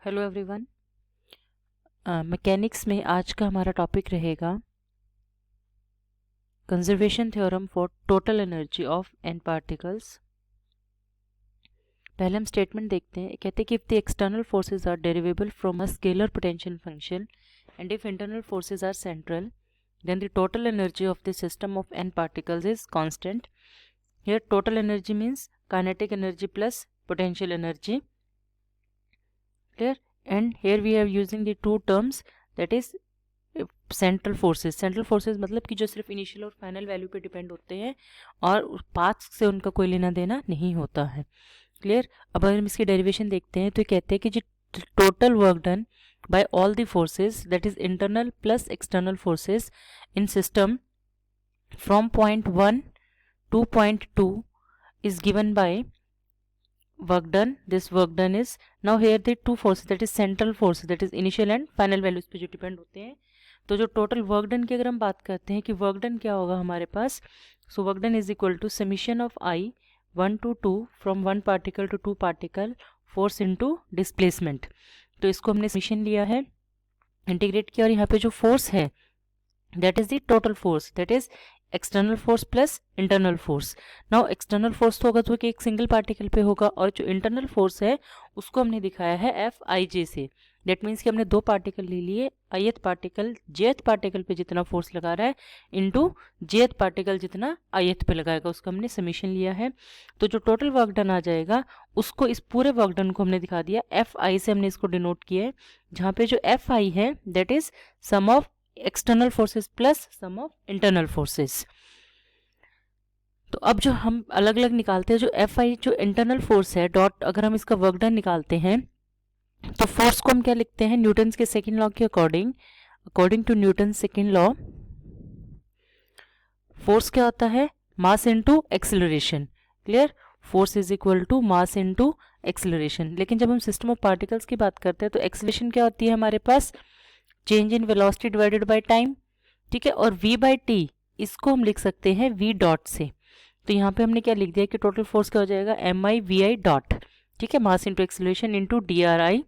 Hello everyone. Mechanics में आज का हमारा टॉपिक रहेगा conservation theorem for total energy of N particles. पहले हम स्टेटमेंट देखते हैं। कहते हैं कि if the external forces are derivable from a scalar potential function and if internal forces are central then the total energy of the system of n particles is constant. Here total energy means kinetic energy plus potential energy. Clear? And here we are using the two terms, that is central forces मतलब कि जो सिर्फ initial और final value पे depend होते हैं और paths से उनका कोई लेना देना नहीं होता है। क्लियर? अब अगर हम इसकी डेरिवेशन देखते हैं तो कहते हैं कि जो total work done by all the forces, that is internal plus external forces in system from point 1 to point 2 is given by work done. This work done is, now here the two forces, that is central forces, that is initial and final values पे जो depend होते हैं। तो जो total work done की अगर हम बात करते हैं कि वर्क डन क्या होगा हमारे पास, so work done is equal to summation of I 1 to 2 from 1 particle to 2 particle force into displacement. तो इसको हमने समीशन लिया है, इंटीग्रेट किया, और यहाँ पे जो फोर्स है that is the total force, that is external force plus internal force. Now external force तो होगा तो कि एक सिंगल पार्टिकल पे होगा, और जो इंटरनल फोर्स है उसको हमने दिखाया है एफ आई जे से। दैट मीन्स कि हमने दो पार्टिकल ले लिए, ith पार्टिकल jth पार्टिकल पे जितना फोर्स लगा रहा है इनटू jth पार्टिकल जितना ith पे लगाएगा, उसका हमने समीशन लिया है। तो जो टोटल वर्क डन आ जाएगा उसको, इस पूरे वर्क डन को हमने दिखा दिया एफ आई से, हमने इसको डिनोट किया है, जहाँ पे जो एफ आई है that is sum of external forces plus sum of internal forces. तो अब जो हम अलग अलग निकालते हैं, जो एफ आई जो इंटरनल फोर्स है डॉट, अगर हम इसका वर्क डन निकालते हैं तो फोर्स को हम क्या लिखते हैं न्यूटन्स के सेकंड लॉ के according to Newton second law force क्या होता है mass into acceleration. Clear? Force is equal to mass into acceleration. लेकिन जब हम सिस्टम ऑफ पार्टिकल्स की बात करते हैं तो एक्सेलरेशन क्या होती है हमारे पास, change in velocity divided by time. ठीक है? और v बाई टी इसको हम लिख सकते हैं v डॉट से। तो यहाँ पे हमने क्या लिख दिया कि टोटल फोर्स क्या हो जाएगा M I V I dot. ठीक है? Mass into acceleration into D R I.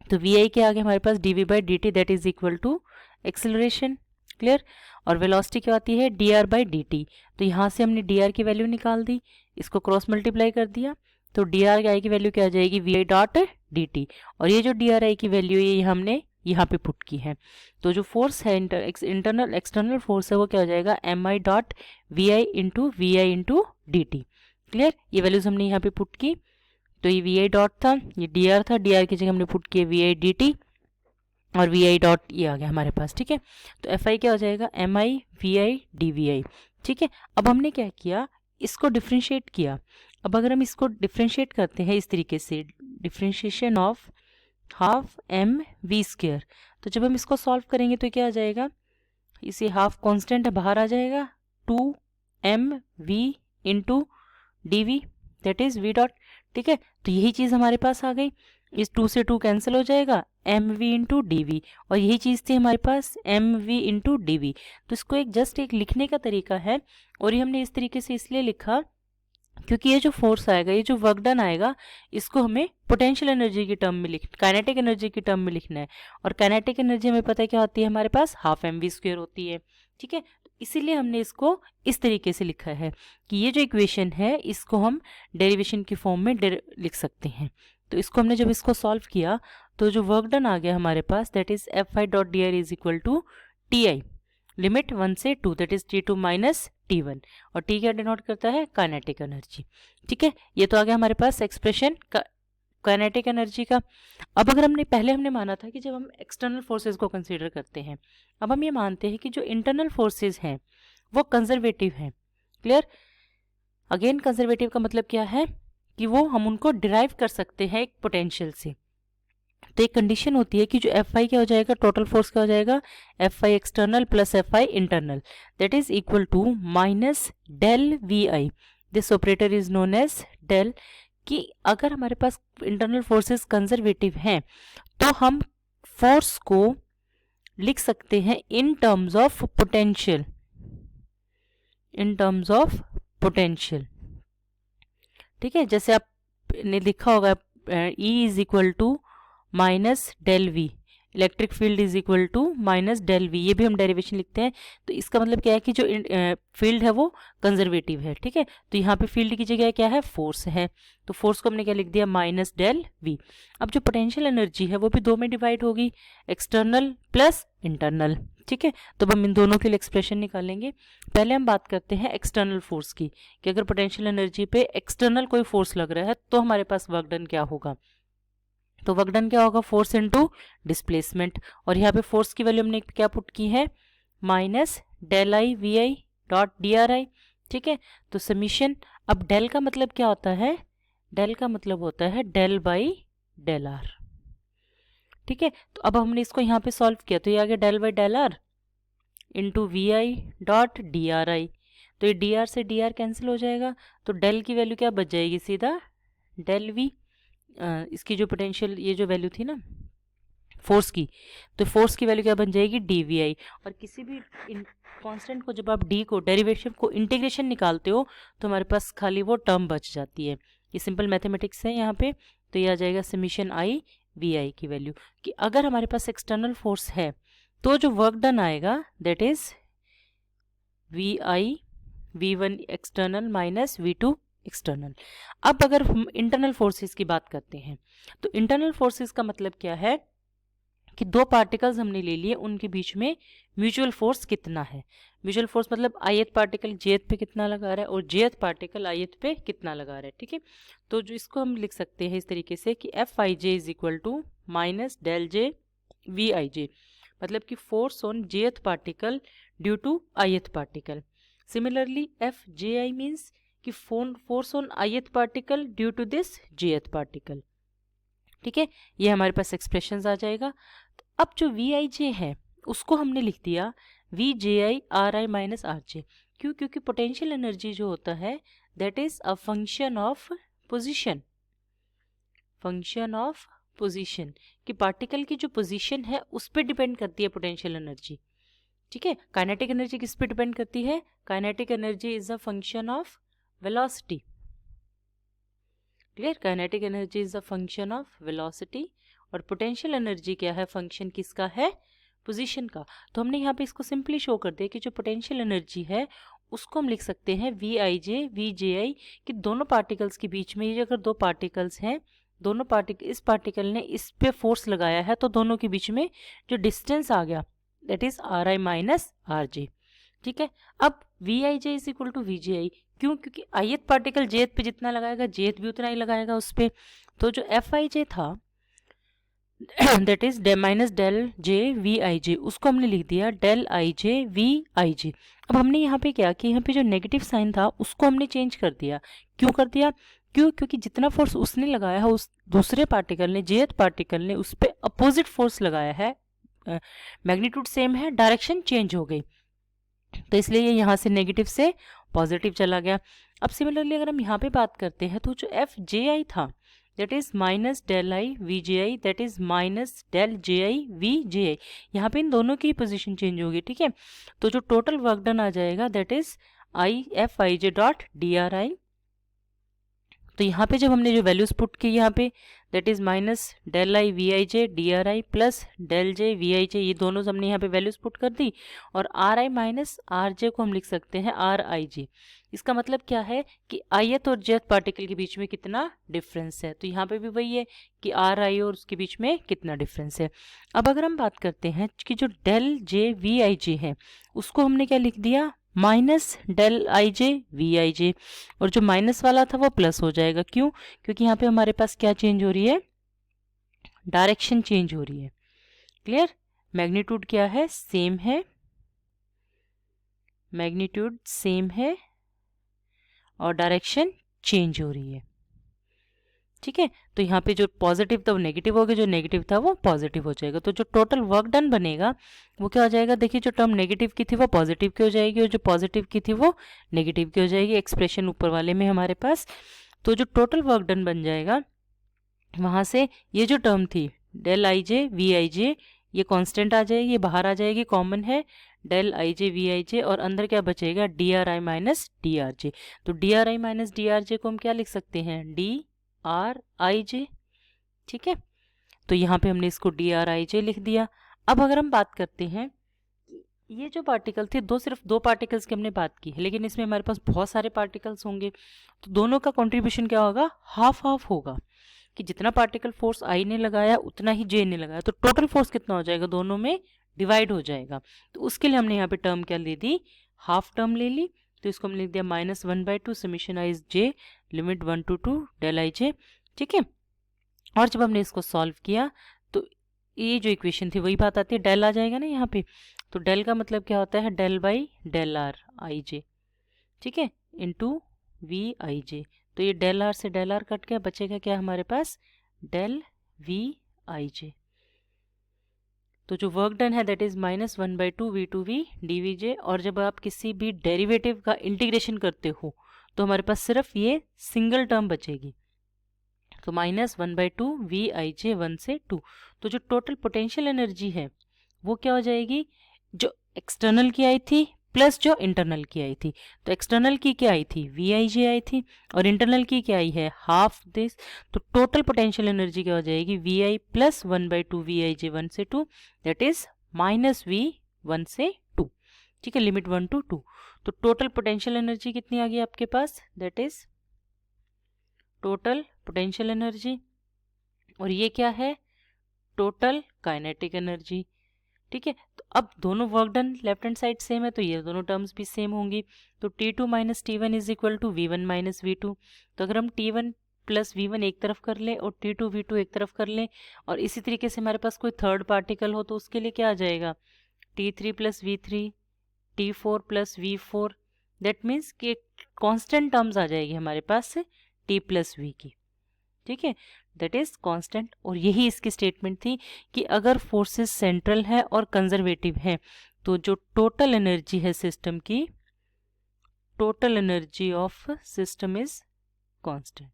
तो वी आई के आगे हमारे पास D V by D T that is equal to acceleration. Clear? और वेलोसिटी क्या आती है D R by D T. तो यहाँ से हमने डी आर की वैल्यू निकाल दी, इसको क्रॉस मल्टीप्लाई कर दिया, तो डी आर आई की वैल्यू क्या आ जाएगी V I dot D T. और ये जो डी आर आई की वैल्यू है ये हमने यहाँ पे पुट की है। तो जो फोर्स है इंटरनल एक्सटर्नल फोर्स है वो क्या हो जाएगा M I dot V I into D T. Clear? ये वैल्यूज हमने यहाँ पे पुट की, तो ये वी आई डॉट था, ये डी आर था, डी आर की जगह हमने पुट किया वी आई डी टी, और वी आई डॉट ये आ गया हमारे पास। ठीक है? तो एफ आई क्या हो जाएगा M I V I D V I. ठीक है? अब हमने क्या किया, इसको डिफ्रेंशिएट किया। अब अगर हम इसको डिफ्रेंशिएट करते हैं इस तरीके से, differentiation of half M V square, तो जब हम इसको सॉल्व करेंगे तो क्या आ जाएगा, इसे हाफ कांस्टेंट बाहर आ जाएगा, 2 M V into D V that is V dot. ठीक है? तो यही चीज़ हमारे पास आ गई, इस 2 से 2 कैंसिल हो जाएगा, M V into D V, और यही चीज़ थी हमारे पास M V into D V. तो इसको एक जस्ट एक लिखने का तरीका है, और ये हमने इस तरीके से इसलिए लिखा क्योंकि ये जो फोर्स आएगा, ये जो वर्क डन आएगा, इसको हमें पोटेंशियल एनर्जी की टर्म में काइनेटिक एनर्जी की टर्म में लिखना है, और काइनेटिक एनर्जी हमें पता है क्या होती है हमारे पास हाफ एम वी स्क्वेयर होती है। ठीक है? इसीलिए हमने इसको इस तरीके से लिखा है कि ये जो इक्वेशन है इसको हम डेरिवेशन की फॉर्म में लिख सकते हैं। तो इसको हमने जब इसको सॉल्व किया तो जो वर्क डन आ गया हमारे पास that is F I dot D R is equal to T I limit 1 से 2 that is T2 minus T1, और T क्या डिनोट करता है काइनेटिक एनर्जी। ठीक है? ये तो आ गया हमारे पास एक्सप्रेशन काइनेटिक एनर्जी का। अब अगर हमने माना था कि जब हम एक्सटर्नल फोर्सेस को कंसीडर करते हैं, अब हम ये मानते हैं कि जो इंटरनल फोर्सेस हैं वो कंजर्वेटिव हैं। क्लियर? अगेन कंजर्वेटिव का मतलब क्या है कि वो हम उनको डिराइव कर सकते हैं एक पोटेंशियल से। तो एक कंडीशन होती है कि जो एफ आई क्या हो जाएगा, टोटल फोर्स क्या हो जाएगा F I external plus F I internal that is equal to minus del V I. This operator is known as del. कि अगर हमारे पास इंटरनल फोर्सेस कंजर्वेटिव हैं तो हम फोर्स को लिख सकते हैं इन टर्म्स ऑफ पोटेंशियल, ठीक है? जैसे आपने लिखा होगा E is equal to minus del V, electric field is equal to minus del V, ये भी हम डेरिवेशन लिखते हैं। तो इसका मतलब क्या है कि जो फील्ड है वो कंजर्वेटिव है, ठीक है। तो यहाँ पे फील्ड की जगह क्या है, फोर्स है, तो फोर्स को हमने क्या लिख दिया, माइनस डेल वी। अब जो पोटेंशियल एनर्जी है वो भी दो में डिवाइड होगी, एक्सटर्नल प्लस इंटरनल, ठीक है। तो हम इन दोनों के लिए एक्सप्रेशन निकालेंगे। पहले हम बात करते हैं एक्सटर्नल फोर्स की, कि अगर पोटेंशियल एनर्जी पे एक्सटर्नल कोई फोर्स लग रहा है तो हमारे पास वर्क डन क्या होगा। तो वर्क डन क्या होगा, फोर्स इनटू डिस्प्लेसमेंट, और यहाँ पे फोर्स की वैल्यू हमने क्या पुट की है, minus del I V I dot D R I, ठीक है। तो समीशन, अब डेल का मतलब क्या होता है, डेल का मतलब होता है डेल बाई डेल आर, ठीक है। तो अब हमने इसको यहाँ पे सॉल्व किया, तो ये आ गया del by del R into V I dot D R I. तो ये डी आर से डी आर कैंसिल हो जाएगा, तो डेल की वैल्यू क्या बच जाएगी, सीधा डेल वी। इसकी जो पोटेंशियल, ये जो वैल्यू थी ना फोर्स की, तो फोर्स की वैल्यू क्या बन जाएगी, डी वी आई। और किसी भी कांस्टेंट को जब आप डी को, डेरिवेशन को इंटीग्रेशन निकालते हो तो हमारे पास खाली वो टर्म बच जाती है। ये सिंपल मैथमेटिक्स है यहाँ पे। तो ये आ जाएगा समीशन आई वी आई की वैल्यू, कि अगर हमारे पास एक्सटर्नल फोर्स है तो जो वर्क डन आएगा that is V I V one external minus V two external. अब अगर हम इंटरनल फोर्सेस की बात करते हैं, तो इंटरनल फोर्सेस का मतलब क्या है कि दो पार्टिकल्स हमने ले लिए, उनके बीच में म्यूचुअल फोर्स कितना है। म्यूचुअल फोर्स मतलब ith पार्टिकल jth पे कितना लगा रहा है और jth पार्टिकल ith पे कितना लगा रहा है, ठीक है। तो जो इसको हम लिख सकते हैं इस तरीके से कि F I J is equal to minus del J V I J, मतलब कि force on jth particle due to ith particle. Similarly F J I means कि force on ith particle due to this jth particle, ठीक है। ये हमारे पास expressions आ जाएगा। तो अब जो वी आई जे है उसको हमने लिख दिया V J I R I minus R J. क्यों, क्योंकि पोटेंशियल एनर्जी जो होता है that is a function of position, function of position, कि पार्टिकल की जो पोजीशन है उस पर डिपेंड करती है पोटेंशियल एनर्जी, ठीक है। काइनेटिक एनर्जी किस पे डिपेंड करती है, kinetic energy is a function of velocity, clear. Kinetic energy is a function of velocity, और पोटेंशियल एनर्जी क्या है, फंक्शन किसका है, पोजीशन का। तो हमने यहाँ पे इसको सिंपली शो कर दिया कि जो पोटेंशियल एनर्जी है उसको हम लिख सकते हैं we I J we J आई, कि दोनों पार्टिकल्स के बीच में, ये अगर दो पार्टिकल्स हैं, दोनों पार्टिकल, इस पार्टिकल ने इस पे फोर्स लगाया है तो दोनों के बीच में जो डिस्टेंस आ गया that is R I minus R J, ठीक है। अब V I J is equal to V J I, क्यों, क्योंकि ith पार्टिकल jth पे जितना लगाएगा jth भी उतना ही लगाएगा उस पर। तो जो एफ आई जे था that is minus del J V I J, उसको हमने लिख दिया del I J V I जे। अब हमने यहाँ पे क्या कि यहाँ पे जो नेगेटिव साइन था उसको हमने चेंज कर दिया। क्यों कर दिया, क्यों, क्योंकि जितना फोर्स उसने लगाया है उस दूसरे पार्टिकल ने, jth पार्टिकल ने उस पर अपोजिट फोर्स लगाया है, मैग्नीट्यूड सेम है, डायरेक्शन चेंज हो गई, तो इसलिए ये यहाँ से नेगेटिव से पॉजिटिव चला गया। अब सिमिलरली अगर हम यहाँ पे बात करते हैं तो जो एफ जे आई था that is minus del I V J I, that is minus del J I V J I, यहाँ पे इन दोनों की पोजीशन चेंज होगी, ठीक है। तो जो टोटल वर्क डन आ जाएगा that is I F I J dot D R I. तो यहाँ पे जब हमने जो वैल्यूज पुट की यहाँ पे that is minus del I V I J D R I plus del J V I J, ये दोनों हमने यहाँ पे वैल्यूज पुट कर दी, और are I minus R J को हम लिख सकते हैं आर आई जे। इसका मतलब क्या है कि ith और jth पार्टिकल के बीच में कितना डिफरेंस है, तो यहाँ पे भी वही है कि आर आई और उसके बीच में कितना डिफरेंस है। अब अगर हम बात करते हैं कि जो डेल जे वी आई जे है उसको हमने क्या लिख दिया, minus del I J V I J, और जो माइनस वाला था वो प्लस हो जाएगा। क्यों, क्योंकि यहाँ पे हमारे पास क्या चेंज हो रही है, डायरेक्शन चेंज हो रही है, क्लियर। मैग्नीट्यूड क्या है, सेम है, मैग्नीट्यूड सेम है और डायरेक्शन चेंज हो रही है, ठीक है। तो यहाँ पे जो पॉजिटिव था वो नेगेटिव हो गया, जो नेगेटिव था वो पॉजिटिव हो जाएगा। तो जो टोटल वर्क डन बनेगा वो क्या हो जाएगा, देखिए जो टर्म नेगेटिव की थी वो पॉजिटिव की हो जाएगी और जो पॉजिटिव की थी वो नेगेटिव की हो जाएगी, एक्सप्रेशन ऊपर वाले में हमारे पास। तो जो टोटल वर्क डन बन जाएगा वहाँ से ये जो टर्म थी del I J V I J, ये कांस्टेंट आ जाएगी, ये बाहर आ जाएगी, कॉमन है del I J V I J, और अंदर क्या बचेगा D R I minus D R J. तो D R I minus D R J को हम क्या लिख सकते हैं, डी आर आई जे, ठीक है। तो यहाँ पे हमने इसको DRIJ लिख दिया। अब अगर हम बात करते हैं, ये जो पार्टिकल थे सिर्फ दो पार्टिकल्स की हमने बात की है, लेकिन इसमें हमारे पास बहुत सारे पार्टिकल्स होंगे, तो दोनों का कंट्रीब्यूशन क्या होगा, हाफ हाफ होगा, कि जितना पार्टिकल फोर्स आई ने लगाया उतना ही जे ने लगाया, तो टोटल फोर्स कितना हो जाएगा, दोनों में डिवाइड हो जाएगा। तो उसके लिए हमने यहाँ पे टर्म क्या ले दी, हाफ टर्म ले ली। तो इसको हमने लिख दिया -1/2 summation i j limit 1 to 2 del i j, ठीक है। और जब हमने इसको सॉल्व किया तो ये जो इक्वेशन थी वही बात आती है, डेल आ जाएगा ना यहाँ पे। तो डेल का मतलब क्या होता है, del by del R I J, ठीक है, इंटू वी आई जे। तो ये डेल आर से डेल आर कट गया, बचेगा क्या हमारे पास, डेल वी आई जे। तो जो वर्क डन है दैट इज -1/2 v2v dvj। और जब आप किसी भी डेरिवेटिव का इंटीग्रेशन करते हो तो हमारे पास सिर्फ ये सिंगल टर्म बचेगी, तो -1/2 वी आई जे 1 से 2। तो जो टोटल पोटेंशियल एनर्जी है वो क्या हो जाएगी, जो एक्सटर्नल की आई थी प्लस जो इंटरनल की आई थी। तो एक्सटर्नल की क्या आई थी, वी आई जे आई थी, और इंटरनल की क्या आई है, हाफ दिस। तो टोटल पोटेंशियल एनर्जी क्या हो जाएगी, V I plus 1/2 we I जे 1 से 2 दैट इज -v 1 से 2, ठीक है, लिमिट 1 to 2। तो टोटल पोटेंशियल एनर्जी कितनी आ गई आपके पास, that is total potential energy, और ये क्या है, टोटल काइनेटिक एनर्जी, ठीक है। तो अब दोनों work done left hand side same है, तो ये दोनों टर्म्स भी सेम होंगी। तो T2 - T1 is equal to V1 - V2। तो अगर हम T1 प्लस V1 एक तरफ कर लें और T2 V2 एक तरफ कर लें, और इसी तरीके से हमारे पास कोई थर्ड पार्टिकल हो तो उसके लिए क्या आ जाएगा, T3 plus V3, T4 plus V4। That means कि कॉन्स्टेंट टर्म्स आ जाएगी हमारे पास से T प्लस V की, ठीक है, दैट इज कांस्टेंट। और यही इसकी स्टेटमेंट थी कि अगर फोर्सेस सेंट्रल है और कंजर्वेटिव है तो जो टोटल एनर्जी है सिस्टम की, total energy of system is constant.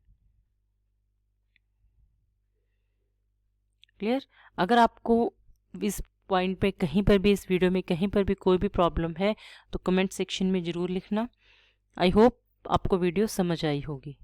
Clear. अगर आपको इस पॉइंट पे कहीं पर भी, इस वीडियो में कहीं पर भी कोई भी प्रॉब्लम है तो कमेंट सेक्शन में ज़रूर लिखना। आई होप आपको वीडियो समझ आई होगी।